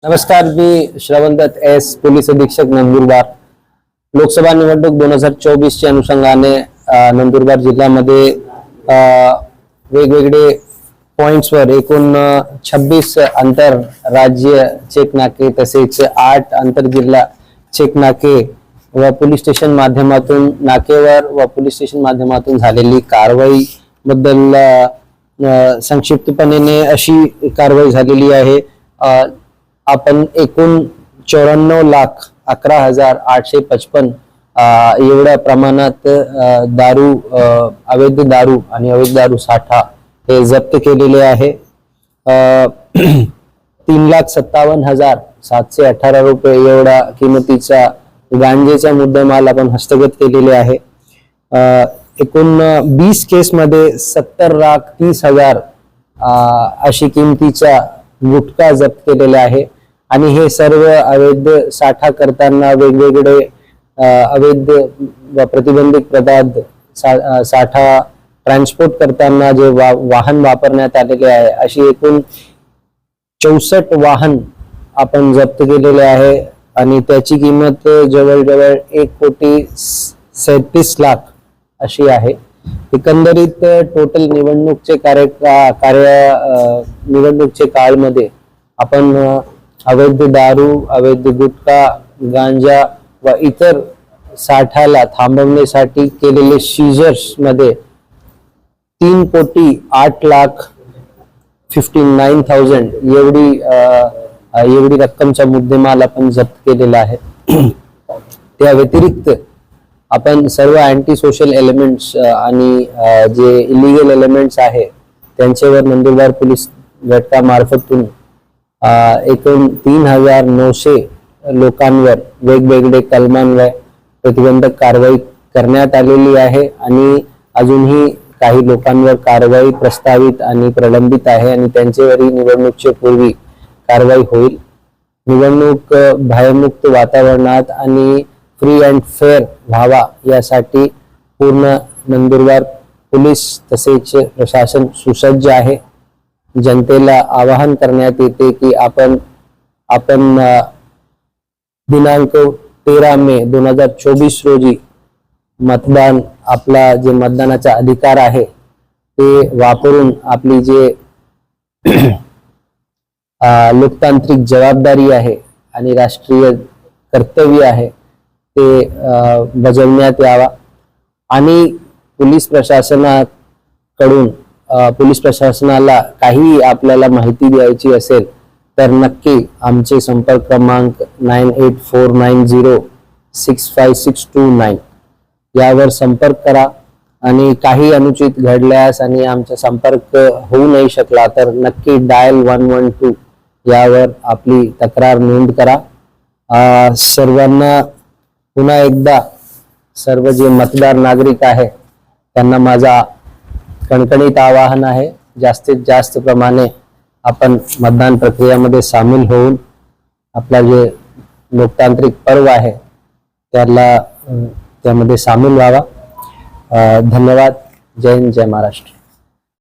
नमस्कार, मी श्रवण Datta S, police अधीक्षक नंदुरबार। लोकसभा निवडणूक 2024 च्या अनुषंगाने नंदुरबार जिल्ह्यामध्ये वेगवेगळे पॉइंट्सवर एकूण 26 आंतर राज्य चेक नाके तसेच 8 आंतर जिल्हा चेक नाके व पोलीस स्टेशन माध्यमातून नाकेवर व पोलीस स्टेशन माध्यमातून झालेली कारवाई बद्दल संक्षिप्तपणे अशी कारवाई झालेली आहे। आपण एकूण 94,11,855 एवढ्या प्रमाणात दारू, अवैध दारू आणि अवैध दारू साठा हे जप्त केलेले आहे। 3,57,718 रुपये एवढा किमतीचा गांजेचा मुद्देमाल आपण हस्तगत केलेले आहे। एकूण 20 केस मध्ये 70,30,000 अशी किमतीचा गुटखा जप्त केलेला आहे आणि हे सर्व अवैध साठा करताना वेगवेगळे अवैध व प्रतिबंधित पदार्थ साठा ट्रान्सपोर्ट करताना जे वाहन वापरण्यात आलेले आहे अशी एकूण 64 वाहन आपण जप्त केलेले आहे आणि त्याची किंमत जवळजवळ 1,37,00,000 अशी आहे। एकंदरीत टोटल निवडणूकचे काळमध्ये आपण अवैध दारू, अवैध गुटखा, गांजा व इतर साठाला थांबवण्यासाठी केलेले सीजर्स मध्ये 3,08,59,000 एवढी रक्कमचा मुद्देमाल आपण जप्त केलेला आहे। त्या व्यतिरिक्त आपण सर्व अँटी सोशल एलिमेंट्स आणि जे इलिगल एलिमेंट्स आहे त्यांच्यावर नंदुरबार पोलीस घटकामार्फतून एकूण 3,900 लोकांवर वेगवेगळे कलमांवर प्रतिबंधक कारवाई करण्यात आलेली आहे आणि अजूनही काही लोकांवर कारवाई प्रस्तावित आणि प्रलंबित आहे आणि त्यांच्यावरही निवडणुकीच्या पूर्वी कारवाई होईल। निवडणूक भयमुक्त वातावरणात आणि फ्री अँड फेअर व्हावा यासाठी पूर्ण नंदुरबार पोलीस तसेच प्रशासन सुसज्ज आहे। जनतेला आवाहन करण्यात येते की आपण दिनांक 13 मे 2024 रोजी मतदान, आपला जे मतदानाचा अधिकार आहे ते वापरून आपली जे लोकतांत्रिक जबाबदारी आहे आणि राष्ट्रीय कर्तव्य आहे ते बजावण्यात यावा आणि पोलीस प्रशासनाला काही आपल्याला माहिती द्यायची असेल तर नक्की आमचे संपर्क क्रमांक 9849065629 यावर संपर्क करा आणि काही अनुचित घडल्यास आणि आमचा संपर्क होऊ नाही शकला तर नक्की डायल 112 यावर आपली तक्रार नोंद करा। सर्वांना पुन्हा एकदा सर्व जे मतदार नागरिक आहे त्यांना माझा कणकणीत आवाहन आहे, जास्तीत जास्त प्रमाणे आपण मतदान प्रक्रियेमध्ये सामील होऊन आपला जे लोकतांत्रिक पर्व आहे त्यामध्ये सामील व्हावा। धन्यवाद। जय हिंद, जय महाराष्ट्र।